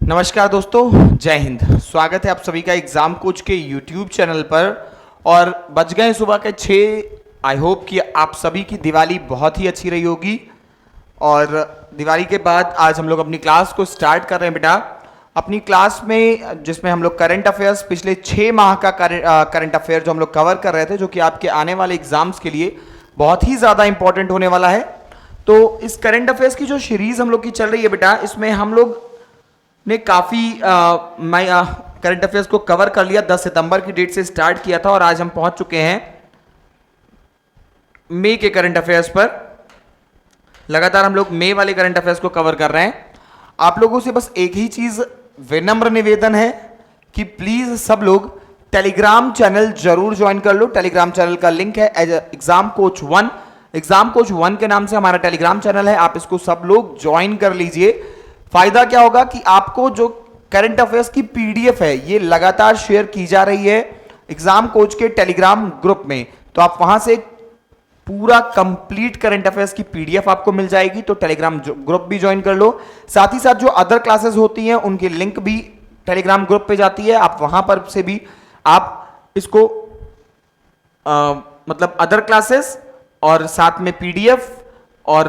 नमस्कार दोस्तों, जय हिंद। स्वागत है आप सभी का एग्जाम कोच के यूट्यूब चैनल पर। और बज गए सुबह के 6। आई होप कि आप सभी की दिवाली बहुत ही अच्छी रही होगी। और दिवाली के बाद आज हम लोग अपनी क्लास को स्टार्ट कर रहे हैं बेटा। अपनी क्लास में जिसमें हम लोग करंट अफेयर्स पिछले 6 माह का करंट अफेयर जो हम लोग कवर कर रहे थे, जो कि आपके आने वाले एग्जाम्स के लिए बहुत ही ज़्यादा इंपॉर्टेंट होने वाला है। तो इस करंट अफेयर्स की जो सीरीज हम लोग की चल रही है बेटा, इसमें हम लोग ने काफ़ी करंट अफेयर्स को कवर कर लिया। 10 सितंबर की डेट से स्टार्ट किया था और आज हम पहुंच चुके हैं मई के करंट अफेयर्स पर। लगातार हम लोग मई वाले करंट अफेयर्स को कवर कर रहे हैं। आप लोगों से बस एक ही चीज विनम्र निवेदन है कि प्लीज सब लोग टेलीग्राम चैनल जरूर ज्वाइन कर लो। टेलीग्राम चैनल का लिंक है एग्जाम कोच 1। एग्जाम कोच 1 के नाम से हमारा टेलीग्राम चैनल है, आप इसको सब लोग ज्वाइन कर लीजिए। फायदा क्या होगा कि आपको जो करंट अफेयर्स की पीडीएफ है ये लगातार शेयर की जा रही है एग्जाम कोच के टेलीग्राम ग्रुप में, तो आप वहां से पूरा कंप्लीट करंट अफेयर्स की पीडीएफ आपको मिल जाएगी। तो टेलीग्राम ग्रुप भी ज्वाइन कर लो। साथ ही साथ जो अदर क्लासेस होती हैं उनकी लिंक भी टेलीग्राम ग्रुप पे जाती है, आप वहां पर से भी आप इसको मतलब अदर क्लासेस और साथ में पीडीएफ और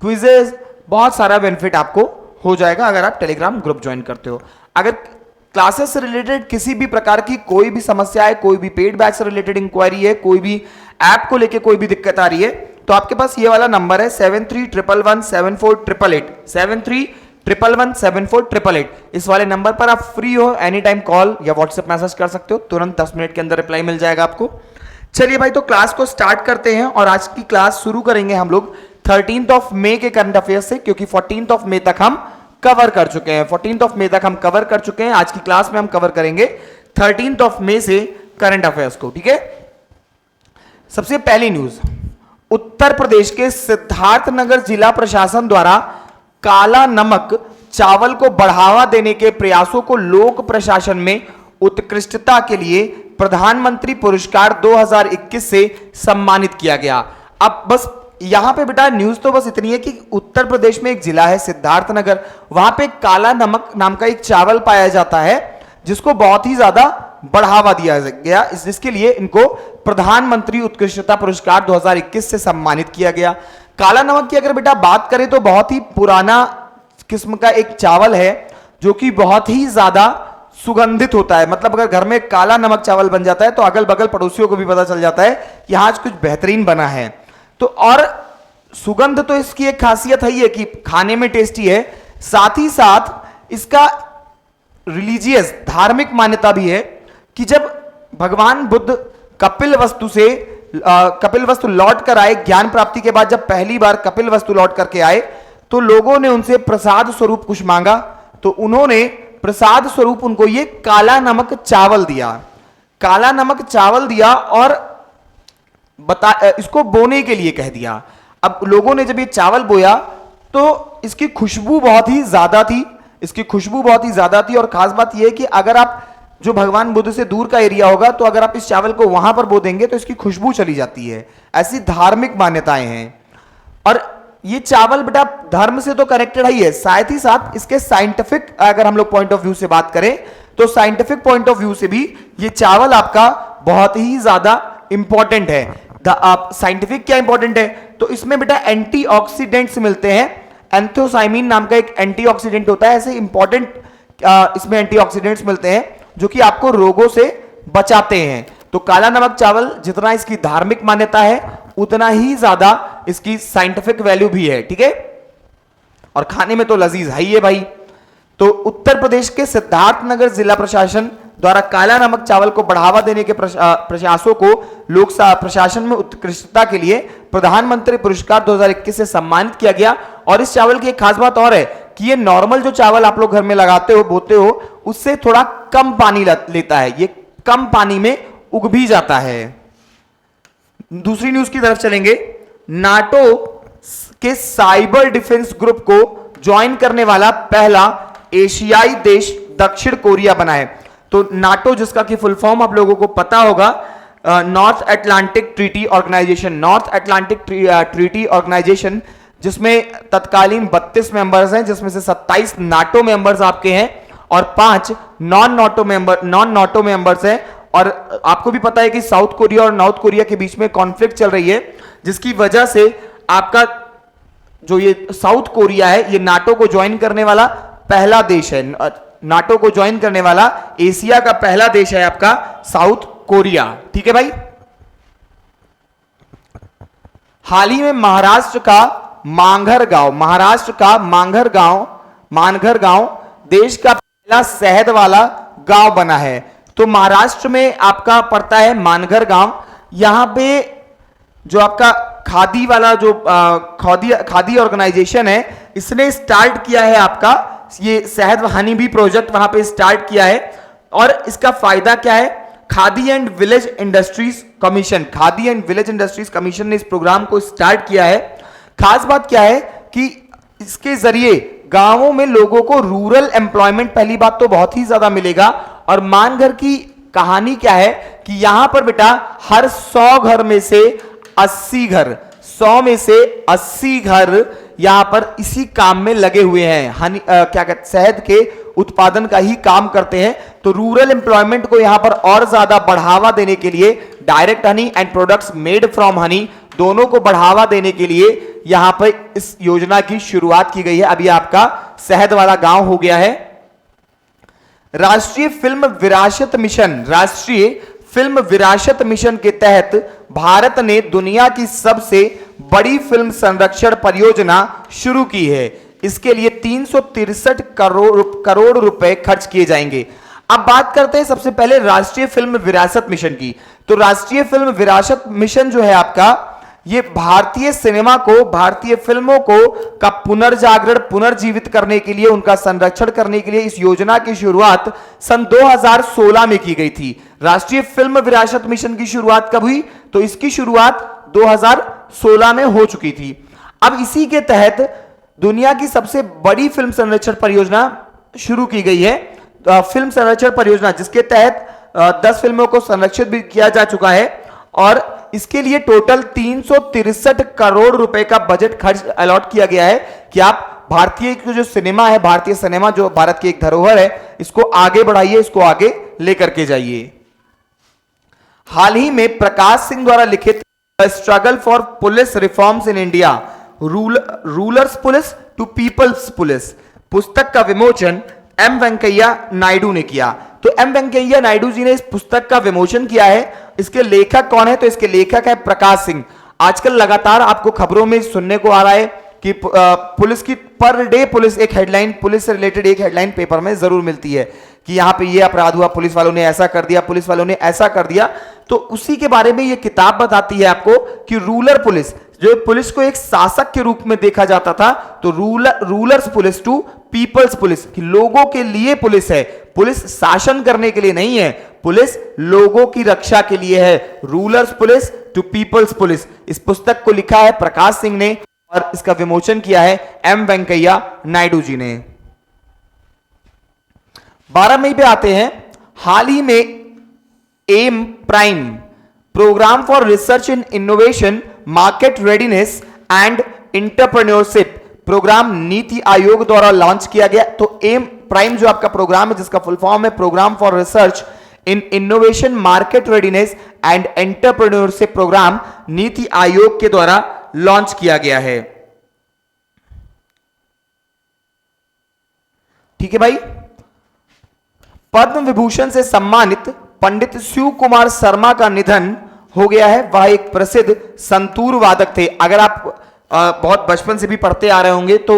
क्विजेज, बहुत सारा बेनिफिट आपको हो जाएगा अगर आप टेलीग्राम ग्रुप ज्वाइन करते हो। अगर क्लासेस से रिलेटेड किसी भी प्रकार की कोई भी समस्या है, कोई भी पेड बैच से रिलेटेड इंक्वायरी है, कोई भी ऐप को लेके कोई भी दिक्कत आ रही है, तो आपके पास ये वाला नंबर है 7311174888 7311174888। इस वाले नंबर पर आप फ्री हो एनी टाइम कॉल या व्हाट्सएप मैसेज कर सकते हो, तुरंत 10 मिनट के अंदर रिप्लाई मिल जाएगा आपको। चलिए भाई, तो क्लास को स्टार्ट करते हैं और आज की क्लास शुरू करेंगे हम लोग 13th ऑफ मई के करंट अफेयर्स से, क्योंकि 14th ऑफ मई तक हम कवर कर चुके हैं। 14th ऑफ मई तक हम कवर कर चुके हैं। आज की क्लास में हम कवर करेंगे 13th ऑफ मई से करंट अफेयर्स को, ठीक है। सबसे पहली न्यूज, उत्तर प्रदेश के सिद्धार्थनगर जिला प्रशासन द्वारा काला नमक चावल को बढ़ावा देने के प्रयासों को लोक प्रशासन में उत्कृष्टता के लिए प्रधानमंत्री पुरस्कार 2021 से सम्मानित किया गया। अब बस यहां पे बेटा न्यूज तो बस इतनी है कि उत्तर प्रदेश में एक जिला है सिद्धार्थनगर, वहां पे काला नमक नाम का एक चावल पाया जाता है जिसको बहुत ही ज्यादा बढ़ावा दिया गया, जिसके लिए इनको प्रधानमंत्री उत्कृष्टता पुरस्कार 2021 से सम्मानित किया गया। काला नमक की अगर बेटा बात करें तो बहुत ही पुराना किस्म का एक चावल है जो कि बहुत ही ज्यादा सुगंधित होता है। मतलब अगर घर में काला नमक चावल बन जाता है तो अगल बगल पड़ोसियों को भी पता चल जाता है कि आज कुछ बेहतरीन बना है। तो और सुगंध तो इसकी एक खासियत है ही है कि खाने में टेस्टी है, साथ ही साथ इसका रिलीजियस धार्मिक मान्यता भी है कि जब भगवान बुद्ध कपिल वस्तु लौट कर आए, ज्ञान प्राप्ति के बाद जब पहली बार कपिल वस्तु लौट करके आए तो लोगों ने उनसे प्रसाद स्वरूप कुछ मांगा, तो उन्होंने प्रसाद स्वरूप उनको ये काला नमक चावल दिया। काला नमक चावल दिया और इसको बोने के लिए कह दिया। अब लोगों ने जब ये चावल बोया तो इसकी खुशबू बहुत ही ज्यादा थी, और खास बात यह है कि अगर आप जो भगवान बुद्ध से दूर का एरिया होगा तो अगर आप इस चावल को वहां पर बो देंगे तो इसकी खुशबू चली जाती है। ऐसी धार्मिक मान्यताएं हैं। और ये चावल बेटा धर्म से तो कनेक्टेड ही है, साथ ही साथ इसके साइंटिफिक अगर हम लोग पॉइंट ऑफ व्यू से बात करें तो साइंटिफिक पॉइंट ऑफ व्यू से भी ये चावल आपका बहुत ही ज्यादा इंपॉर्टेंट है। साइंटिफिक क्या इंपॉर्टेंट है, तो इसमें बेटा एंटीऑक्सीडेंट्स मिलते हैं। एंथोसाइमिन नाम का एक एंटीऑक्सीडेंट होता है, ऐसे इंपॉर्टेंट इसमें एंटीऑक्सीडेंट्स मिलते हैं जो कि आपको रोगों से बचाते हैं। तो काला नमक चावल जितना इसकी धार्मिक मान्यता है उतना ही ज्यादा इसकी साइंटिफिक वैल्यू भी है, ठीक है। और खाने में तो लजीज है ही है भाई। तो उत्तर प्रदेश के सिद्धार्थनगर जिला प्रशासन द्वारा काला नमक चावल को बढ़ावा देने के प्रयासों को लोक प्रशासन में उत्कृष्टता के लिए प्रधानमंत्री पुरस्कार 2021 से सम्मानित किया गया। और इस चावल की एक खास बात और है कि ये नॉर्मल जो चावल आप लोग घर में लगाते हो, बोते हो, उससे थोड़ा कम पानी लेता है, ये कम पानी में उग भी जाता है। दूसरी न्यूज की तरफ चलेंगे। नाटो के साइबर डिफेंस ग्रुप को ज्वाइन करने वाला पहला एशियाई देश दक्षिण कोरिया बना है। तो नाटो, जिसका की फुल फॉर्म आप लोगों को पता होगा, नॉर्थ अटलांटिक ट्रीटी ऑर्गेनाइजेशन, जिसमें तत्कालीन 32 मेंबर्स हैं, जिसमें से 27 नाटो मेंबर्स आपके हैं और 5 नॉन नाटो मेंबर्स हैं। और आपको भी पता है कि साउथ कोरिया और नॉर्थ कोरिया के बीच में कॉन्फ्लिक्ट चल रही है, जिसकी वजह से आपका जो ये साउथ कोरिया है ये नाटो को ज्वाइन करने वाला पहला देश है। नाटो को ज्वाइन करने वाला एशिया का पहला देश है आपका साउथ कोरिया। ठीक है भाई। हाल ही में महाराष्ट्र का मांगर गांव देश का पहला शहद वाला गांव बना है। तो महाराष्ट्र में आपका पड़ता है मानगर गांव। यहां पे जो आपका खादी वाला जो खादी ऑर्गेनाइजेशन है, इसने स्टार्ट किया है आपका ये शहद हनी बी प्रोजेक्ट वहां पे स्टार्ट किया है। और इसका फायदा क्या है? Khadi and village industries commission ने इस प्रोग्राम को स्टार्ट किया है। खास बात क्या है कि इसके जरिए गांवों में लोगों को रूरल एम्प्लॉयमेंट पहली बात तो बहुत ही ज्यादा मिलेगा। और मानघर की कहानी क्या है कि यहां पर बेटा हर 100 घर में से 80 घर 100 में से 80 घर यहां पर इसी काम में लगे हुए हैं। क्या कहते शहद के उत्पादन का ही काम करते हैं। तो रूरल एम्प्लॉयमेंट को यहां पर और ज्यादा बढ़ावा देने के लिए direct honey and products made from Honey दोनों को बढ़ावा देने के लिए यहां पर इस योजना की शुरुआत की गई है। अभी आपका शहद वाला गांव हो गया है। राष्ट्रीय फिल्म विरासत मिशन के तहत भारत ने दुनिया की सबसे बड़ी फिल्म संरक्षण परियोजना शुरू की है। इसके लिए 363 करोड़ रुपए खर्च किए जाएंगे। अब बात करते हैं सबसे पहले राष्ट्रीय फिल्म विरासत मिशन की। तो राष्ट्रीय फिल्म विरासत मिशन जो है आपका, ये भारतीय सिनेमा को, भारतीय फिल्मों को का पुनर्जीवित करने के लिए, उनका संरक्षण करने के लिए इस योजना की शुरुआत सन 2016 में की गई थी। राष्ट्रीय फिल्म विरासत मिशन की शुरुआत कब हुई? तो इसकी शुरुआत 2016 में हो चुकी थी। अब इसी के तहत दुनिया की सबसे बड़ी फिल्म संरक्षण परियोजना शुरू की गई है। फिल्म संरक्षण परियोजना जिसके तहत 10 फिल्मों को संरक्षित भी किया जा चुका है। और इसके लिए टोटल 363 करोड़ रुपए का बजट खर्च अलॉट किया गया है कि आप भारतीय जो सिनेमा है, भारतीय सिनेमा जो भारत की एक धरोहर है, इसको आगे बढ़ाइए, इसको आगे लेकर के जाइए। हाल ही में प्रकाश सिंह द्वारा लिखित struggle for police reforms in India, rulers police to people's police पुस्तक का विमोचन एम वेंकैया नायडू ने किया। तो एम वेंकैया नायडू जी ने इस पुस्तक का विमोचन किया है। इसके लेखक कौन है? तो इसके लेखक है प्रकाश सिंह। आजकल लगातार आपको खबरों में सुनने को आ रहा है कि पुलिस की पर डे पुलिस से रिलेटेड एक हेडलाइन पेपर में जरूर मिलती है कि यहां पे ये अपराध हुआ, पुलिस वालों ने ऐसा कर दिया, पुलिस वालों ने ऐसा कर दिया। तो उसी के बारे में ये किताब बताती है आपको कि रूलर पुलिस, जो पुलिस को एक शासक के रूप में देखा जाता था, तो rulers police to people's police, कि लोगों के लिए पुलिस है। पुलिस शासन करने के लिए नहीं है, पुलिस लोगों की रक्षा के लिए है। Rulers police to people's police, इस पुस्तक को लिखा है प्रकाश सिंह ने और इसका विमोचन किया है एम वेंकैया नायडू जी ने। 12 मई पे आते हैं। हाल ही में M prime programme for research in innovation, market readiness and entrepreneurship programme NITI Aayog द्वारा लॉन्च किया गया। तो एम प्राइम जो आपका प्रोग्राम है, जिसका फुल फॉर्म है programme for research in innovation, market readiness and entrepreneurship programme, NITI Aayog के द्वारा लॉन्च किया गया है। ठीक है भाई। पद्म विभूषण से सम्मानित पंडित शिव कुमार शर्मा का निधन हो गया है। वह एक प्रसिद्ध संतूर वादक थे। अगर आप बहुत बचपन से भी पढ़ते आ रहे होंगे तो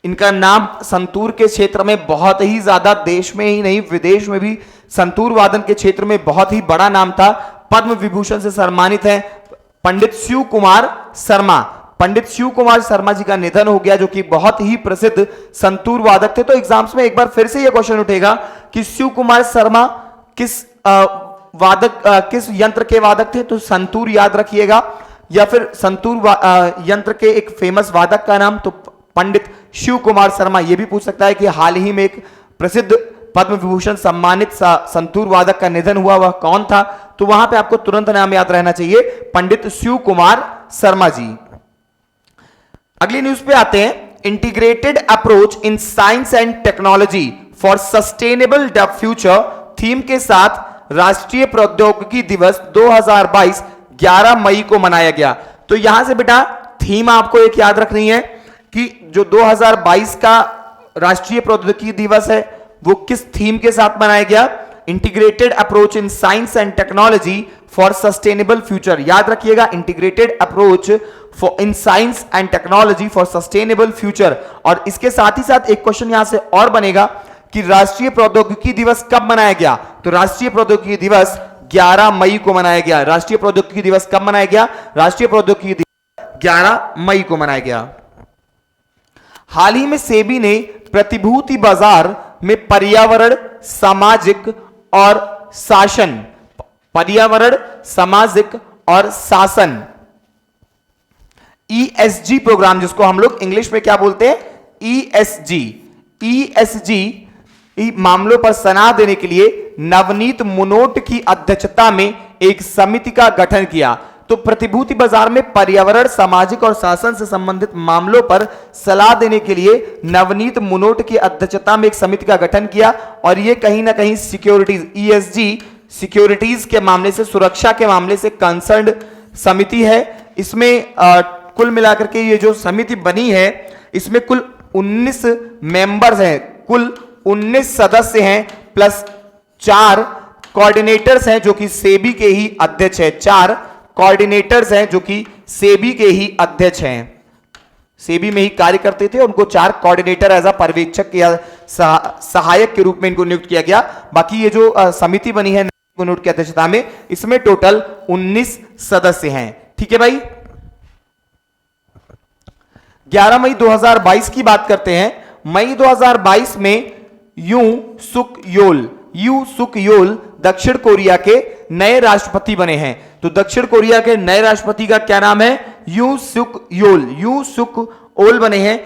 इनका नाम संतूर के क्षेत्र में बहुत ही ज्यादा, देश में ही नहीं विदेश में भी संतूर वादन के क्षेत्र में बहुत ही बड़ा नाम था। पद्म विभूषण से सम्मानित है पंडित शिव कुमार शर्मा। पंडित शिव कुमार शर्मा जी का निधन हो गया, जो कि बहुत ही प्रसिद्ध संतूर वादक थे। तो एग्जाम्स में एक बार फिर से यह क्वेश्चन उठेगा कि शिव कुमार शर्मा किस किस यंत्र के वादक थे? तो संतूर याद रखिएगा, या फिर संतूर यंत्र के एक फेमस वादक का नाम तो पंडित शिव कुमार शर्मा। यह भी पूछ सकता है कि हाल ही में एक प्रसिद्ध पद्म विभूषण सम्मानित संतूर वादक का निधन हुआ, वह कौन था? तो वहां पे आपको तुरंत नाम याद रहना चाहिए, पंडित शिव कुमार शर्मा जी। अगली न्यूज पे आते हैं। Integrated approach in science and technology for sustainable future theme के साथ राष्ट्रीय प्रौद्योगिकी दिवस 2022 11 मई को मनाया गया। तो यहां से बेटा थीम आपको एक याद रखनी है कि जो 2022 का राष्ट्रीय प्रौद्योगिकी दिवस है वो किस थीम के साथ मनाया गया, integrated approach in science and technology for sustainable future. याद रखिएगा, integrated approach for in science and technology for sustainable future. और इसके साथ ही साथ एक क्वेश्चन यहां से और बनेगा कि राष्ट्रीय प्रौद्योगिकी दिवस कब मनाया गया, तो राष्ट्रीय प्रौद्योगिकी दिवस 11 मई को मनाया गया। राष्ट्रीय प्रौद्योगिकी दिवस कब मनाया गया, राष्ट्रीय प्रौद्योगिकी दिवस 11 मई को मनाया गया। हाल ही में सेबी ने प्रतिभूति बाजार में पर्यावरण, सामाजिक और शासन, पर्यावरण, सामाजिक और शासन ESG प्रोग्राम, जिसको हम लोग इंग्लिश में क्या बोलते हैं, ESG मामलों पर सलाह देने के लिए नवनीत मुनोट की अध्यक्षता में एक समिति का गठन किया। तो प्रतिभूति बाजार में पर्यावरण, सामाजिक और शासन से संबंधित मामलों पर सलाह देने के लिए नवनीत मुनोट की अध्यक्षता में एक समिति का गठन किया। और यह कहीं ना कहीं सिक्योरिटीज, ESG सिक्योरिटीज के मामले से, सुरक्षा के मामले से कंसर्न्ड समिति है। इसमें कुल मिलाकर के ये जो समिति बनी है इसमें कुल 19 मेंबर्स हैं, कुल 19 सदस्य हैं प्लस 4 कोऑर्डिनेटर्स हैं जो कि सेबी के ही अध्यक्ष हैं। 4 कोऑर्डिनेटर्स हैं जो कि सेबी के ही अध्यक्ष हैं, सेबी में ही कार्य करते थे। उनको 4 कोऑर्डिनेटर एज अ पर्यवेक्षक या सहायक के रूप में इनको नियुक्त किया गया। बाकी ये जो समिति बनी है मुनोट की अध्यक्षता में, इसमें टोटल 19 सदस्य हैं। ठीक है भाई। 11 मई 2022 की बात करते हैं। मई 2022 में यू सुक योल दक्षिण कोरिया के नए राष्ट्रपति बने हैं। तो दक्षिण कोरिया के नए राष्ट्रपति का क्या नाम है, यू सुक ओल बने हैं।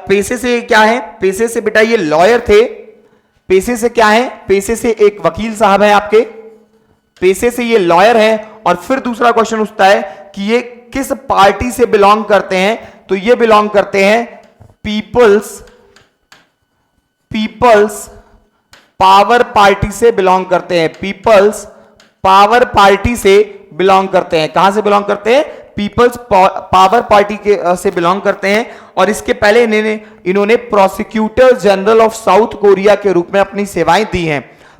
पेशे से क्या है, पेशे से बेटा ये लॉयर थे। पेशे से क्या है, पेशे से एक वकील साहब है आपके, पेशे से ये लॉयर हैं। और फिर दूसरा क्वेश्चन उठता है कि ये किस पार्टी से बिलोंग करते हैं, तो ये बिलोंग करते हैं पीपल्स पावर पार्टी से बिलोंग करते हैं। पीपल्स पावर पार्टी से बिलोंग करते हैं। कहां से बिलोंग करते हैं, पीपल्स पावर पार्टी के से बिलोंग करते हैं। और इसके पहले इन्होंने prosecutor general of south Korea के रूप में अपनी सेवाएं दी हैं।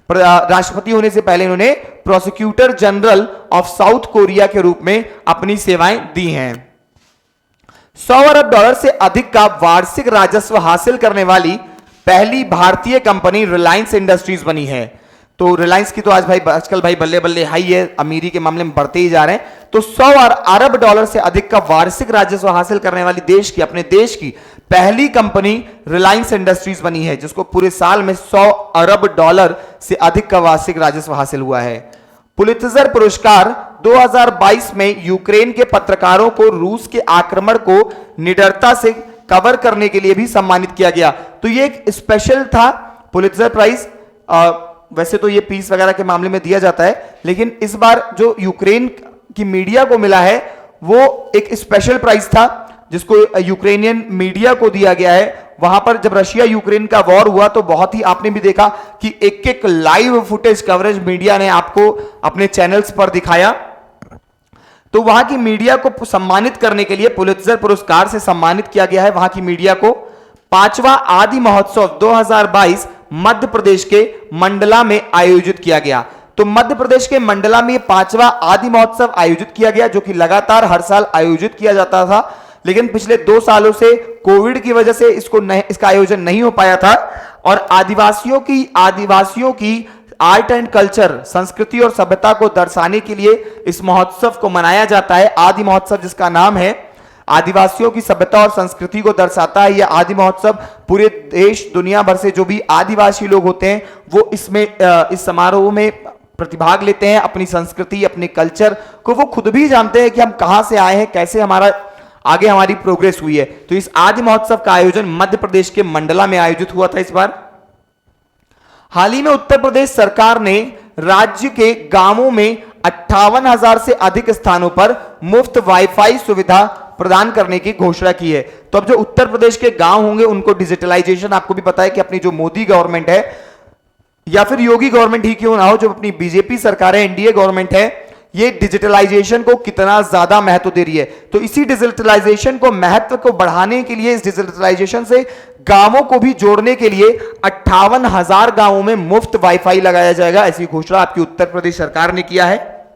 राष्ट्रपति होने से पहले इन्होंने prosecutor general of south Korea के रूप में अपनी सेवाएं दी हैं। $100 अरब से अधिक का वार्षिक राजस्व हासिल करने वाली पहली भारतीय कंपनी रिलायंस इंडस्ट्रीज बनी है। तो रिलायंस की तो आजकल भाई बल्ले बल्ले हाई है, अमीरी के मामले में बढ़ते ही जा रहे हैं। तो $100 अरब से अधिक का वार्षिक राजस्व हासिल करने वाली अपने देश की पहली कंपनी रिलायंस इंडस्ट्रीज बनी है, जिसको पूरे साल में $100 अरब से अधिक का वार्षिक राजस्व हासिल हुआ है। पुलित्जर पुरस्कार 2022 में यूक्रेन के पत्रकारों को रूस के आक्रमण को निडरता से कवर करने के लिए भी सम्मानित किया गया। तो ये एक स्पेशल था पुलित्जर प्राइज। वैसे तो ये पीस वगैरह के मामले में दिया जाता है, लेकिन इस बार जो यूक्रेन की मीडिया को मिला है वो एक स्पेशल प्राइज था, जिसको यूक्रेनियन मीडिया को दिया गया है। वहां पर जब रशिया यूक्रेन का वॉर हुआ तो बहुत ही आपने भी देखा कि एक एक लाइव फुटेज कवरेज मीडिया ने आपको अपने चैनल्स पर दिखाया। तो वहां की मीडिया को सम्मानित करने के लिए पुलित्जर पुरस्कार से सम्मानित किया गया है वहां की मीडिया को। 5वां आदि महोत्सव 2022 मध्य प्रदेश के मंडला में आयोजित किया गया। तो मध्य प्रदेश के मंडला में 5वां आदि महोत्सव आयोजित किया गया, जो कि लगातार हर साल आयोजित किया जाता था, लेकिन पिछले 2 सालों से कोविड की वजह से इसका आयोजन नहीं हो पाया था। और आदिवासियों की आर्ट एंड कल्चर, संस्कृति और सभ्यता को दर्शाने के लिए इस महोत्सव को मनाया जाता है। आदि महोत्सव जिसका नाम है, आदिवासियों की सभ्यता और संस्कृति को दर्शाता है। यह आदि महोत्सव पूरे देश दुनिया भर से जो भी आदिवासी लोग होते हैं वो इस समारोह में प्रतिभाग लेते हैं। अपनी संस्कृति, अपने कल्चर को वो खुद भी जानते हैं कि हम कहां से आए हैं, कैसे हमारी प्रोग्रेस हुई है। तो इस आदि महोत्सव का आयोजन मध्य प्रदेश के मंडला में आयोजित हुआ था इस बार। हाल ही में उत्तर प्रदेश सरकार ने राज्य के गांवों में 58,000 से अधिक स्थानों पर मुफ्त वाईफाई सुविधा प्रदान करने की घोषणा की है। तो अब जो उत्तर प्रदेश के गांव होंगे उनको डिजिटलाइजेशन, आपको भी पता है कि अपनी जो मोदी गवर्नमेंट है या फिर योगी गवर्नमेंट ही क्यों ना हो, जो अपनी बीजेपी सरकार है, एनडीए गवर्नमेंट है, ये डिजिटलाइजेशन को कितना ज्यादा महत्व दे रही है। तो इसी डिजिटलाइजेशन को, महत्व को बढ़ाने के लिए, इस डिजिटलाइजेशन से गांवों को भी जोड़ने के लिए 58,000 गांवों में मुफ्त वाईफाई लगाया जाएगा, ऐसी घोषणा आपकी उत्तर प्रदेश सरकार ने किया है।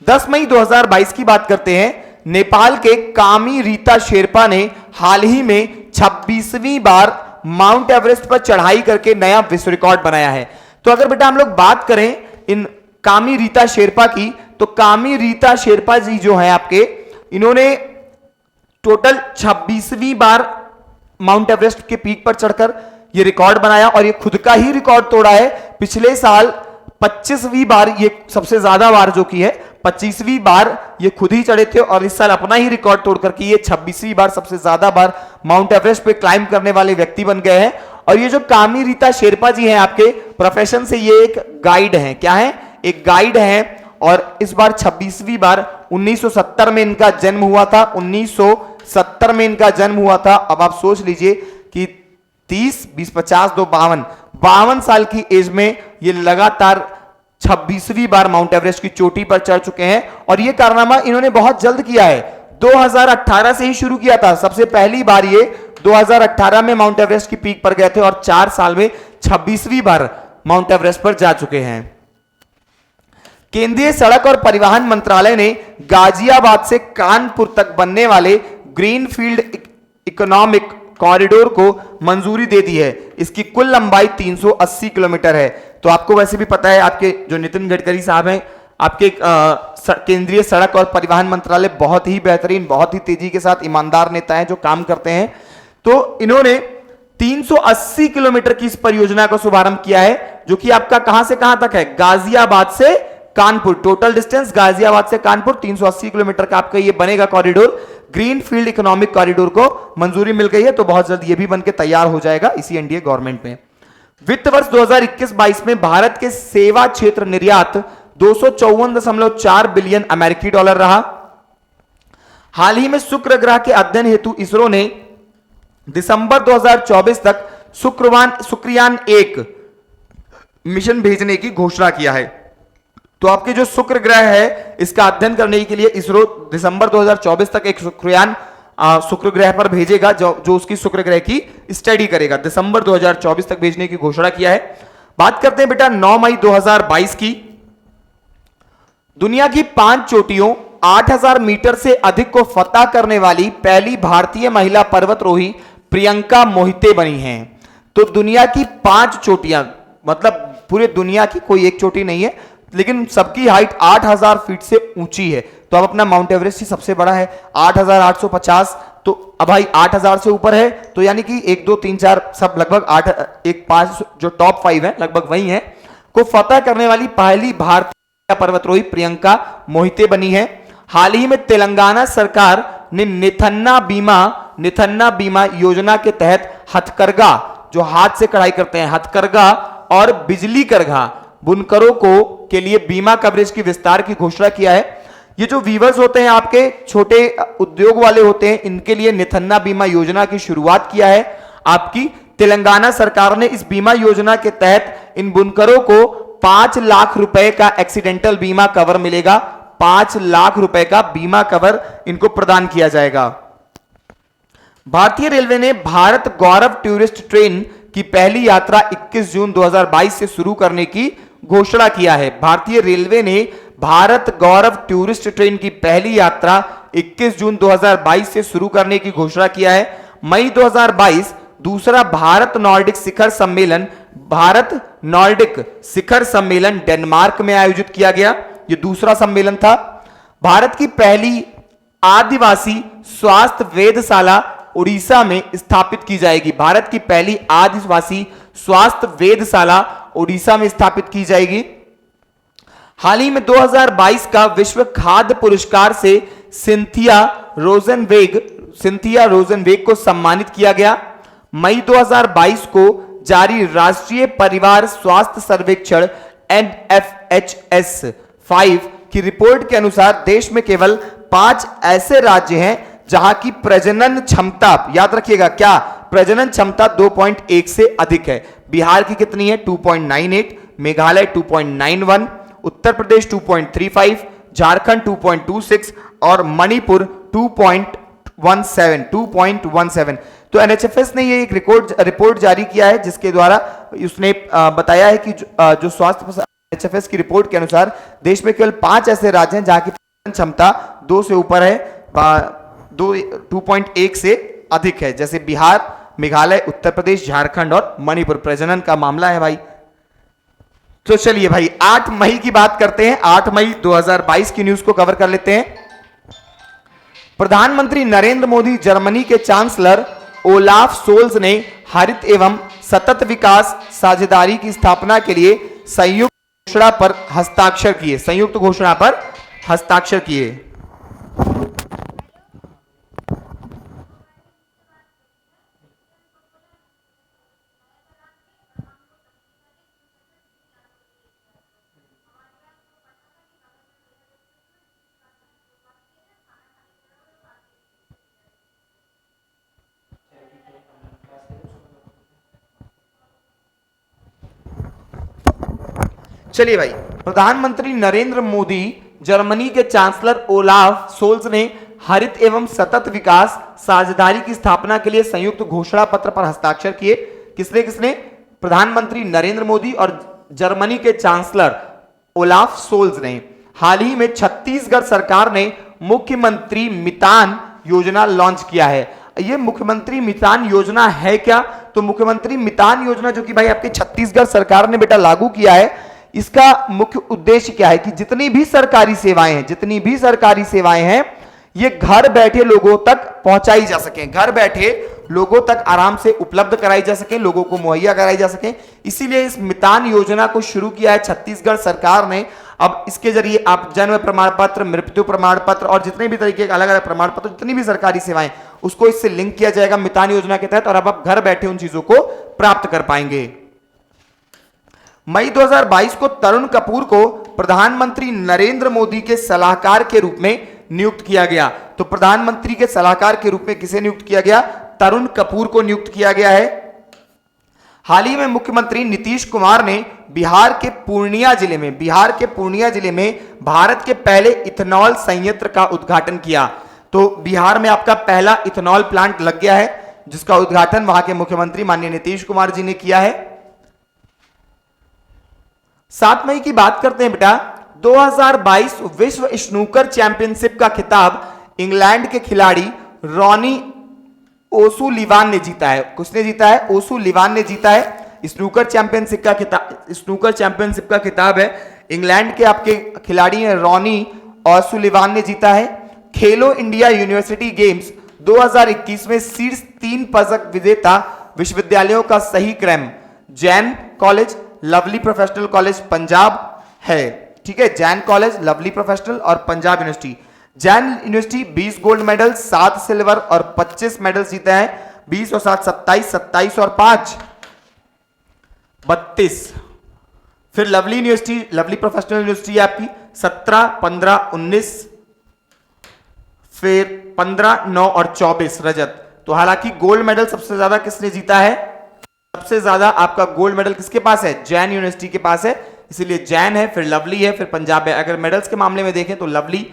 10 मई 2022 की बात करते हैं। नेपाल के कामी रीता शेरपा ने हाल ही में 26वीं बार माउंट एवरेस्ट पर चढ़ाई करके नया विश्व रिकॉर्ड बनाया है। तो अगर बेटा हम लोग बात करें इन कामी रीता शेरपा की, तो कामी रीता शेरपा जी जो है आपके, इन्होंने टोटल 26वीं बार माउंट एवरेस्ट के पीक पर चढ़कर यह रिकॉर्ड बनाया और ये खुद का ही रिकॉर्ड तोड़ा है। पिछले साल 25वीं बार, ये सबसे ज्यादा बार जो की है, 25वीं बार ये खुद ही चढ़े थे और इस साल अपना ही रिकॉर्ड तोड़कर के ये 26वीं बार सबसे ज्यादा बार माउंट एवरेस्ट पे क्लाइम करने वाले व्यक्ति बन गए हैं। और ये जो कामी रीता शेरपा जी हैं, आपके प्रोफेशन से ये एक गाइड हैं। क्या है? एक गाइड हैं। और इस बार 26वीं बार, 1970 में इनका जन्म हुआ था, 1970 में इनका जन्म हुआ था। अब आप सोच लीजिए कि 30, 20, 50, 2, 52 साल की एज में ये लगातार 26वीं बार माउंट एवरेस्ट की चोटी पर चढ़ चुके हैं। और ये कारनामा इन्होंने बहुत जल्द किया है, 2018 से ही शुरू किया था। सबसे पहली बार ये 2018 में माउंट एवरेस्ट की पीक पर गए थे और 4 साल में 26वीं बार माउंट एवरेस्ट पर जा चुके हैं। केंद्रीय सड़क और परिवहन मंत्रालय ने गाजियाबाद से कानपुर तक बनने वाले ग्रीनफील्ड इकोनॉमिक कॉरिडोर को मंजूरी दे दी है। इसकी कुल लंबाई 380 किलोमीटर है। तो आपको वैसे भी पता है, आपके जो नितिन गडकरी साहब हैं, आपके केंद्रीय सड़क और परिवहन मंत्रालय बहुत ही बेहतरीन, बहुत ही तेजी के साथ ईमानदार नेता हैं जो काम करते हैं। तो इन्होंने 380 किलोमीटर की इस परियोजना का शुभारंभ किया है, जो कि आपका कहां से कहां तक है? गाजियाबाद से कानपुर। टोटल डिस्टेंस गाजियाबाद से कानपुर 380 किलोमीटर का आपका ये बनेगा corridor. Green field economic corridor को मंजूरी मिल गई है, तो बहुत जल्द ये भी बनके तैयार हो जाएगा इसी एनडीए गवर्नमेंट में। वित्त वर्ष 2021-22 में भारत के सेवा क्षेत्र निर्यात 254.4 बिलियन अमेरिकी डॉलर रहा। हाल ही में शुक्र ग्रह के अध्ययन हेतु इसरो ने दिसंबर 2024 तक शुक्रयान 1 मिशन भेजने की घोषणा किया है। तो आपके जो शुक्र ग्रह है, इसका अध्ययन करने के लिए इसरो दिसंबर 2024 तक एक शुक्रयान शुक्र ग्रह पर भेजेगा, जो उसकी शुक्र ग्रह की स्टडी करेगा। दिसंबर 2024 तक भेजने की घोषणा किया है। बात करते हैं बेटा 9 मई 2022 की। दुनिया की 5 चोटियों 8000 मीटर से अधिक को फतह करने वाली पहली भारतीय महिला पर्वतारोही प्रियंका मोहिते बनी हैं। तो दुनिया की 5 चोटियां, मतलब पूरे दुनिया की कोई एक चोटी नहीं है, लेकिन सबकी हाइट 8000 फीट से ऊंची है। तो अब अपना माउंट एवरेस्ट ही सबसे बड़ा है, 8850। तो अब भाई 8000 से ऊपर है, तो यानी कि 1, 2, 3, 4 सब लगभग 8, 1, 5 जो टॉप 5 है लगभग वही है, को फतह करने वाली पहली भारतीय पर्वतारोही प्रियंका मोहिते बनी है। हाल ही में तेलंगाना सरकार ने निथन्ना बीमा योजना के तहत हथकरघा, जो हाथ से कढ़ाई करते हैं, हथकरघा और बिजली करघा बुनकरों को के लिए बीमा कवरेज की विस्तार की घोषणा किया है। ये जो वीवर्स होते हैं, आपके छोटे उद्योग वाले होते हैं, इनके लिए निथन्ना बीमा योजना की शुरुआत किया है। आपकी तेलंगाना सरकार ने इस बीमा योजना के तहत इन बुनकरों को 5 लाख रुपए का एक्सीडेंटल बीमा कवर मिलेगा। 5 लाख रुपए का बीमा कवर इनको प्रदान किया जाएगा। भारतीय रेलवे ने भारत गौरव टूरिस्ट ट्रेन की पहली यात्रा 21 जून 2022 से शुरू करने की घोषणा किया है। भारतीय रेलवे ने भारत गौरव टूरिस्ट ट्रेन की पहली यात्रा 21 जून 2022 से शुरू करने की घोषणा किया है। मई 2022 दूसरा भारत नॉर्डिक शिखर सम्मेलन डेनमार्क में आयोजित किया गया। यह दूसरा सम्मेलन था। भारत की पहली आदिवासी स्वास्थ्य वेधशाला उड़ीसा में स्थापित की जाएगी। भारत की पहली आदिवासी स्वास्थ्य वेधशाला उड़ीसा में स्थापित की जाएगी। हाल ही में 2022 का विश्व खाद्य पुरस्कार से सिंथिया रोजनवेग को सम्मानित किया गया। मई 2022 को जारी राष्ट्रीय परिवार स्वास्थ्य सर्वेक्षण NFHS 5 की रिपोर्ट के अनुसार देश में केवल 5 ऐसे राज्य हैं जहां की प्रजनन क्षमता, याद रखिएगा क्या, प्रजनन क्षमता 2.1 से अधिक है। बिहार की कितनी है? 2.98, मेघालय 2.91, उत्तर प्रदेश 2.35, झारखंड 2.26 और मणिपुर 2.17। तो एनएचएफएस ने ये एक रिपोर्ट जारी किया है, जिसके द्वारा उसने बताया है कि जो स्वास्थ्य एनएचएफएस की रिपोर्ट के अनुसार देश में केवल 5 ऐसे राज्य हैं जहां की क्षमता 2 से ऊपर है, 2.1 से अधिक है, जैसे बिहार, मेघालय, उत्तर प्रदेश, झारखंड और मणिपुर। प्रजनन का मामला है भाई। तो चलिए भाई 8 मई की बात करते हैं। 8 मई 2022 की न्यूज को कवर कर लेते हैं। प्रधानमंत्री नरेंद्र मोदी जर्मनी के चांसलर ओलाफ सोल्ज ने हरित एवं सतत विकास साझेदारी की स्थापना के लिए संयुक्त घोषणा पर हस्ताक्षर किए। चलिए भाई, प्रधानमंत्री नरेंद्र मोदी जर्मनी के चांसलर ओलाफ सोल्ज ने हरित एवं सतत विकास साझेदारी की स्थापना के लिए संयुक्त घोषणा पत्र पर हस्ताक्षर किए। किसने? प्रधानमंत्री नरेंद्र मोदी और जर्मनी के चांसलर ओलाफ सोल्ज ने। हाल ही में छत्तीसगढ़ सरकार ने मुख्यमंत्री मितान योजना लॉन्च किया है। ये मुख्यमंत्री मितान योजना है क्या? तो मुख्यमंत्री मितान योजना जो कि भाई आपके छत्तीसगढ़ सरकार ने बेटा लागू किया है, इसका मुख्य उद्देश्य क्या है कि जितनी भी सरकारी सेवाएं हैं ये घर बैठे लोगों तक पहुंचाई जा सकें, घर बैठे लोगों तक आराम से उपलब्ध कराई जा सके, लोगों को मुहैया कराई जा सके। इसीलिए इस मितान योजना को शुरू किया है छत्तीसगढ़ सरकार ने। अब इसके जरिए आप जन्म प्रमाण पत्र, मृत्यु प्रमाण पत्र और जितने भी तरीके के अलग अलग प्रमाण पत्र, जितनी भी सरकारी सेवाएं, उसको इससे लिंक किया जाएगा मितान योजना के तहत, और अब आप घर बैठे उन चीजों को प्राप्त कर पाएंगे। मई 2022 को तरुण कपूर को प्रधानमंत्री नरेंद्र मोदी के सलाहकार के रूप में नियुक्त किया गया। तो प्रधानमंत्री के सलाहकार के रूप में किसे नियुक्त किया गया? तरुण कपूर को नियुक्त किया गया है। हाल ही में मुख्यमंत्री नीतीश कुमार ने बिहार के पूर्णिया जिले में भारत के पहले इथेनॉल संयंत्र का उद्घाटन किया। तो बिहार में आपका पहला इथेनॉल प्लांट लग गया है, जिसका उद्घाटन वहां के मुख्यमंत्री माननीय नीतीश कुमार जी ने किया है। 7 मई की बात करते हैं बेटा। 2022 विश्व स्नूकर चैंपियनशिप का खिताब इंग्लैंड के खिलाड़ी रॉनी ओसुलिवान ने जीता है। किसने जीता है? ओसुलिवान ने जीता है। स्नूकर चैंपियनशिप का खिताब है, इंग्लैंड के आपके खिलाड़ी हैं रॉनी ओसुलिवान ने जीता है। खेलो इंडिया यूनिवर्सिटी गेम्स 2021 में शीर्ष 3 पदक विजेता विश्वविद्यालयों का सही क्रम Jain college, lovely professional college Punjab है। ठीक है, जैन कॉलेज, लवली प्रोफेशनल और Punjab university. Jain university 20 gold medal, 7 silver और 25 मेडल जीते हैं। 20 और 7 27, 27 और 5 32। फिर lovely university, lovely professional university आपकी 17, 15, 19, फिर 15, 9 और 24 रजत। तो हालांकि गोल्ड मेडल सबसे ज्यादा किसने जीता है? सबसे ज्यादा आपका गोल्ड मेडल किसके पास है? जैन यूनिवर्सिटी के पास है, इसीलिए जैन है, फिर लवली है, फिर पंजाब है। अगर मेडल्स के मामले में देखें तो लवली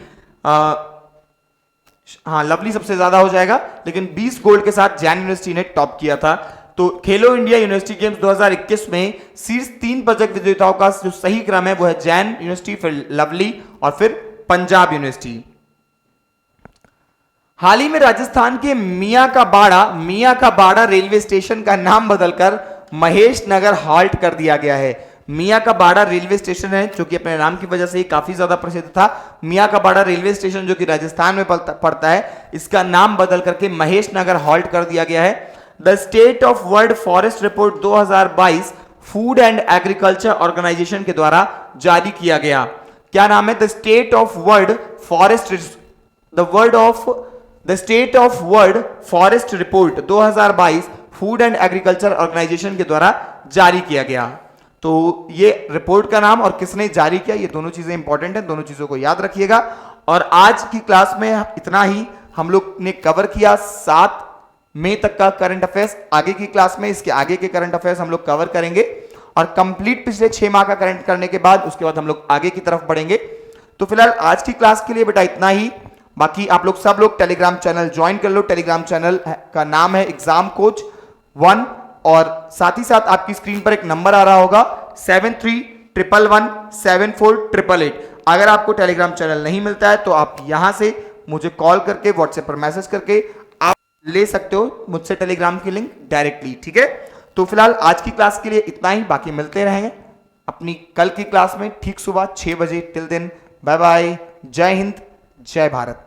लवली सबसे ज्यादा हो जाएगा, लेकिन 20 गोल्ड के साथ जैन यूनिवर्सिटी ने टॉप किया था। तो खेलो इंडिया यूनिवर्सिटी गेम्स 2021 में शीर्ष 3 पदक विजेताओं का जो सही क्रम है वो है जैन यूनिवर्सिटी, फिर लवली और फिर पंजाब यूनिवर्सिटी। हाल ही में राजस्थान के मियां का बाड़ा रेलवे स्टेशन का नाम बदलकर महेश नगर हाल्ट कर दिया गया है। मियां का बाड़ा रेलवे स्टेशन है जो कि अपने नाम की वजह से ही काफी ज्यादा प्रसिद्ध था। मियां का बाड़ा रेलवे स्टेशन जो कि राजस्थान में पड़ता है, इसका नाम बदल करके महेश नगर हाल्ट कर दिया गया है। The state of world forest report 2022 food and agriculture organisation के द्वारा जारी किया गया। क्या नाम है? The state of world forest report 2022 food and agriculture organisation के द्वारा जारी किया गया। तो ये रिपोर्ट का नाम और किसने जारी किया, ये दोनों चीजें इंपॉर्टेंट हैं, दोनों चीजों को याद रखिएगा। और आज की क्लास में इतना ही हम लोग ने कवर किया 7 मई तक का करंट अफेयर्स। आगे की क्लास में इसके आगे के करंट अफेयर्स हम लोग कवर करेंगे और कंप्लीट पिछले 6 माह का करंट करने के बाद उसके बाद हम लोग आगे की तरफ बढ़ेंगे। तो फिलहाल आज की क्लास के लिए बेटा इतना ही। बाकी आप लोग सब लोग टेलीग्राम चैनल ज्वाइन कर लो। टेलीग्राम चैनल का नाम है एग्जाम कोच 1 और साथ ही साथ आपकी स्क्रीन पर एक नंबर आ रहा होगा 7311174888। अगर आपको टेलीग्राम चैनल नहीं मिलता है तो आप यहां से मुझे कॉल करके व्हाट्सएप पर मैसेज करके आप ले सकते हो मुझसे टेलीग्राम की लिंक डायरेक्टली। ठीक है, तो फिलहाल आज की क्लास के लिए इतना ही। बाकी मिलते रहेंगे अपनी कल की क्लास में ठीक सुबह 6 बजे। टिल दिन बाय बाय, जय हिंद, जय भारत।